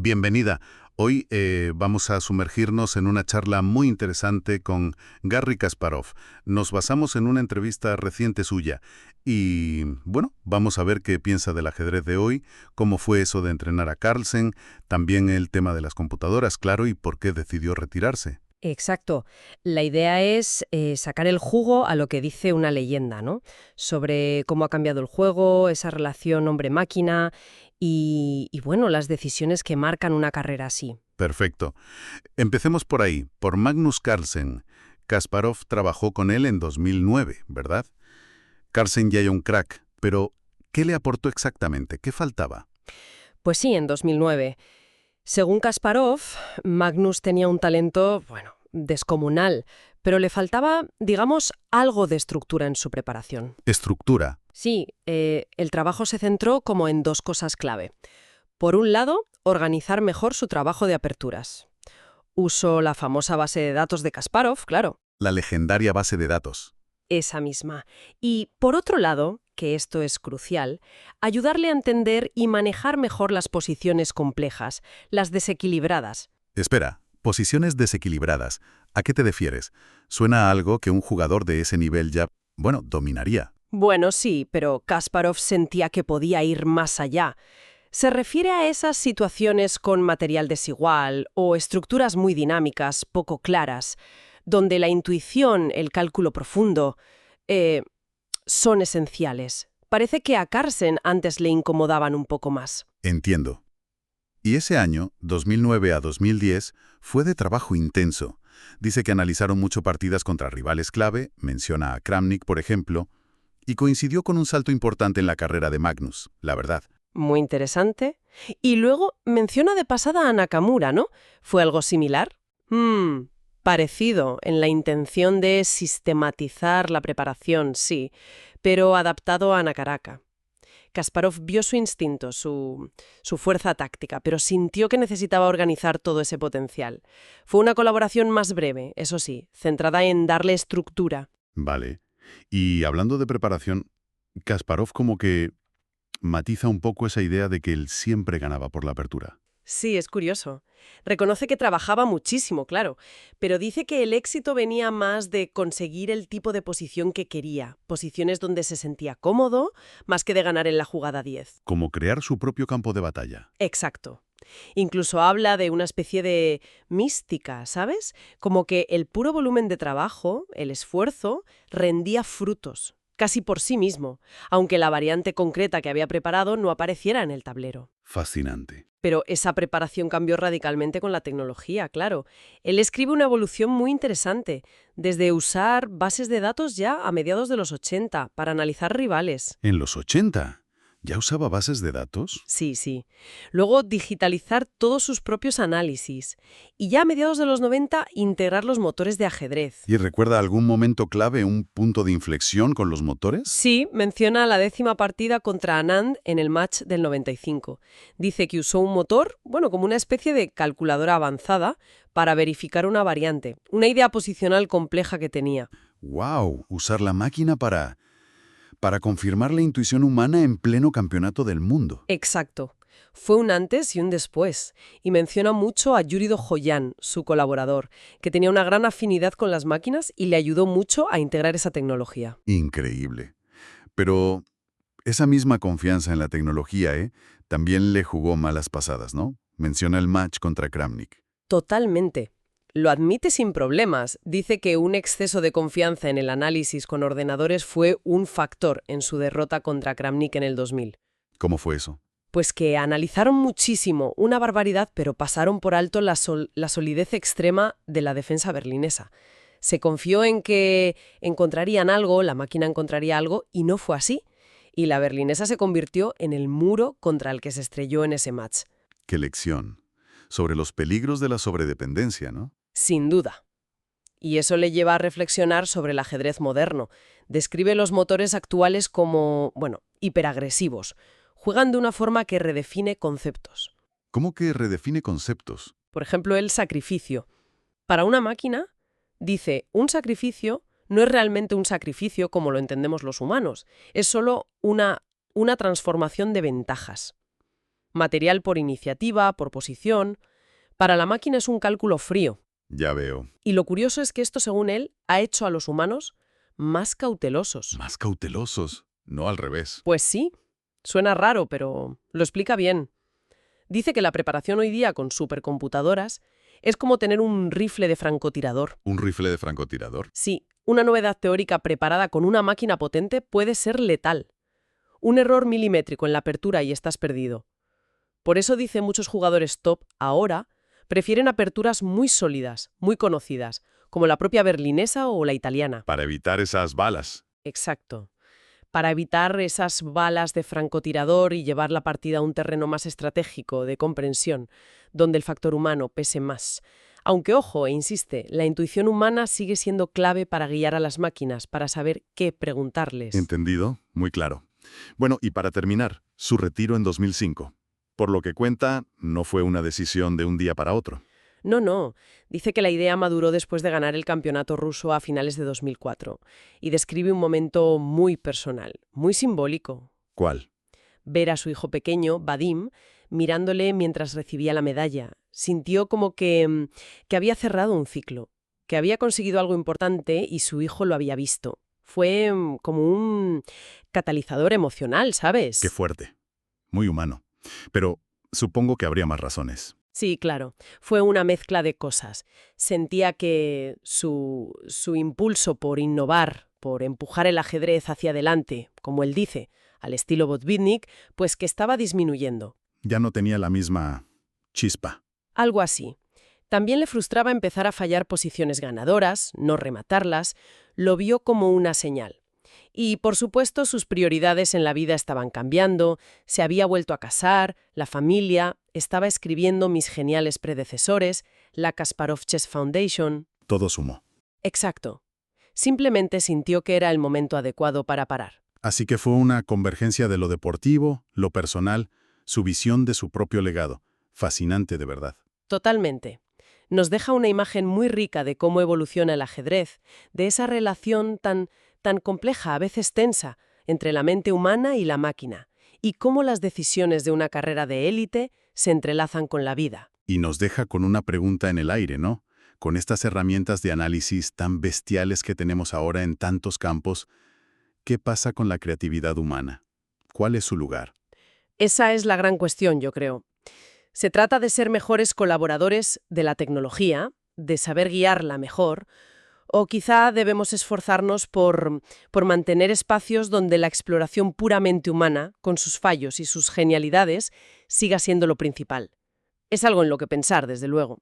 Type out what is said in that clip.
Bienvenida. Hoy vamos a sumergirnos en una charla muy interesante con Garry Kasparov. Nos basamos en una entrevista reciente suya y, bueno, vamos a ver qué piensa del ajedrez de hoy, cómo fue eso de entrenar a Carlsen, también el tema de las computadoras, claro, y por qué decidió retirarse. Exacto. La idea es sacar el jugo a lo que dice una leyenda, ¿no? Sobre cómo ha cambiado el juego, esa relación hombre-máquina y, bueno, las decisiones que marcan una carrera así. Perfecto. Empecemos por ahí, por Magnus Carlsen. Kasparov trabajó con él en 2009, ¿verdad? Carlsen ya era un crack, pero ¿qué le aportó exactamente? ¿Qué faltaba? Pues sí, en 2009. Según Kasparov, Magnus tenía un talento, bueno, descomunal, pero le faltaba, digamos, algo de estructura en su preparación. Estructura. Sí, el trabajo se centró como en dos cosas clave. Por un lado, organizar mejor su trabajo de aperturas. Usó la famosa base de datos de Kasparov, claro, La legendaria base de datos. esa misma. Y por otro lado, que esto es crucial, ayudarle a entender y manejar mejor las posiciones complejas, las desequilibradas. Espera, posiciones desequilibradas. ¿A qué te refieres? Suena a algo que un jugador de ese nivel ya, bueno, dominaría. Bueno, sí, pero Kasparov sentía que podía ir más allá. Se refiere a esas situaciones con material desigual o estructuras muy dinámicas, poco claras, donde la intuición, el cálculo profundo, eh, son esenciales. Parece que a Carlsen antes le incomodaban un poco más. Entiendo. Y ese año, 2009 a 2010, fue de trabajo intenso. Dice que analizaron mucho partidas contra rivales clave, menciona a Kramnik, por ejemplo, y coincidió con un salto importante en la carrera de Magnus, la verdad. Muy interesante. Y luego menciona de pasada a Nakamura, ¿no? ¿Fue algo similar? Parecido en la intención de sistematizar la preparación, sí, pero adaptado a Nakaraka. Kasparov vio su instinto, su fuerza táctica, pero sintió que necesitaba organizar todo ese potencial. Fue una colaboración más breve, eso sí, centrada en darle estructura. Vale. Y hablando de preparación, Kasparov como que matiza un poco esa idea de que él siempre ganaba por la apertura. Sí, es curioso. Reconoce que trabajaba muchísimo, claro, pero dice que el éxito venía más de conseguir el tipo de posición que quería, posiciones donde se sentía cómodo, más que de ganar en la jugada 10. Como crear su propio campo de batalla. Exacto. Incluso habla de una especie de mística, ¿sabes? Como que el puro volumen de trabajo, el esfuerzo, rendía frutos, casi por sí mismo, aunque la variante concreta que había preparado no apareciera en el tablero. Fascinante. Pero esa preparación cambió radicalmente con la tecnología, claro. Él escribe una evolución muy interesante, desde usar bases de datos ya a mediados de los 80 para analizar rivales. En los 80, ¿ya usaba bases de datos? Sí, sí. Luego digitalizar todos sus propios análisis. Y ya a mediados de los 90 integrar los motores de ajedrez. ¿Y recuerda algún momento clave, un punto de inflexión con los motores? Sí, menciona la 10ª partida contra Anand en el match del 95. Dice que usó un motor, bueno, como una especie de calculadora avanzada, para verificar una variante, una idea posicional compleja que tenía. ¡Wow! Usar la máquina para confirmar la intuición humana en pleno campeonato del mundo. Exacto. Fue un antes y un después, y menciona mucho a Yuri Dojoyan, su colaborador, que tenía una gran afinidad con las máquinas y le ayudó mucho a integrar esa tecnología. Increíble. Pero esa misma confianza en la tecnología, también le jugó malas pasadas, ¿no? Menciona el match contra Kramnik. Totalmente. Lo admite sin problemas. Dice que un exceso de confianza en el análisis con ordenadores fue un factor en su derrota contra Kramnik en el 2000. ¿Cómo fue eso? Pues que analizaron muchísimo, una barbaridad, pero pasaron por alto la solidez extrema de la defensa berlinesa. Se confió en que encontrarían algo, la máquina encontraría algo, y no fue así. Y la berlinesa se convirtió en el muro contra el que se estrelló en ese match. ¡Qué lección! Sobre los peligros de la sobredependencia, ¿no? Sin duda. Y eso le lleva a reflexionar sobre el ajedrez moderno. Describe los motores actuales como, bueno, hiperagresivos. Juegan de una forma que redefine conceptos. ¿Cómo que redefine conceptos? Por ejemplo, el sacrificio. Para una máquina, dice, un sacrificio no es realmente un sacrificio como lo entendemos los humanos. Es solo una transformación de ventajas. Material por iniciativa, por posición. Para la máquina es un cálculo frío. Ya veo. Y lo curioso es que esto, según él, ha hecho a los humanos más cautelosos. Más cautelosos, no al revés. Pues sí, suena raro, pero lo explica bien. Dice que la preparación hoy día con supercomputadoras es como tener un rifle de francotirador. ¿Un rifle de francotirador? Sí, una novedad teórica preparada con una máquina potente puede ser letal. Un error milimétrico en la apertura y estás perdido. Por eso dice muchos jugadores top ahora prefieren aperturas muy sólidas, muy conocidas, como la propia berlinesa o la italiana. Para evitar esas balas. Exacto. Para evitar esas balas de francotirador y llevar la partida a un terreno más estratégico, de comprensión, donde el factor humano pese más. Aunque, ojo, insiste, la intuición humana sigue siendo clave para guiar a las máquinas, para saber qué preguntarles. ¿Entendido? Muy claro. Bueno, y para terminar, su retiro en 2005. Por lo que cuenta, no fue una decisión de un día para otro. No. Dice que la idea maduró después de ganar el campeonato ruso a finales de 2004 y describe un momento muy personal, muy simbólico. ¿Cuál? Ver a su hijo pequeño, Vadim, mirándole mientras recibía la medalla. Sintió como que había cerrado un ciclo, que había conseguido algo importante y su hijo lo había visto. Fue como un catalizador emocional, ¿sabes? Qué fuerte. Muy humano. Pero supongo que habría más razones. Sí, claro. Fue una mezcla de cosas. Sentía que su impulso por innovar, por empujar el ajedrez hacia adelante, como él dice, al estilo Botvinnik, pues que estaba disminuyendo. Ya no tenía la misma chispa. Algo así. También le frustraba empezar a fallar posiciones ganadoras, no rematarlas. Lo vio como una señal. Y, por supuesto, sus prioridades en la vida estaban cambiando, se había vuelto a casar, la familia, estaba escribiendo Mis geniales predecesores, la Kasparov Chess Foundation. Todo sumó. Exacto. Simplemente sintió que era el momento adecuado para parar. Así que fue una convergencia de lo deportivo, lo personal, su visión de su propio legado. Fascinante, de verdad. Totalmente. Nos deja una imagen muy rica de cómo evoluciona el ajedrez, de esa relación tan compleja, a veces tensa, entre la mente humana y la máquina, y cómo las decisiones de una carrera de élite se entrelazan con la vida. Y nos deja con una pregunta en el aire, ¿no? Con estas herramientas de análisis tan bestiales que tenemos ahora en tantos campos, ¿qué pasa con la creatividad humana? ¿Cuál es su lugar? Esa es la gran cuestión, yo creo. Se trata de ser mejores colaboradores de la tecnología, de saber guiarla mejor, o quizá debemos esforzarnos por mantener espacios donde la exploración puramente humana, con sus fallos y sus genialidades, siga siendo lo principal. Es algo en lo que pensar, desde luego.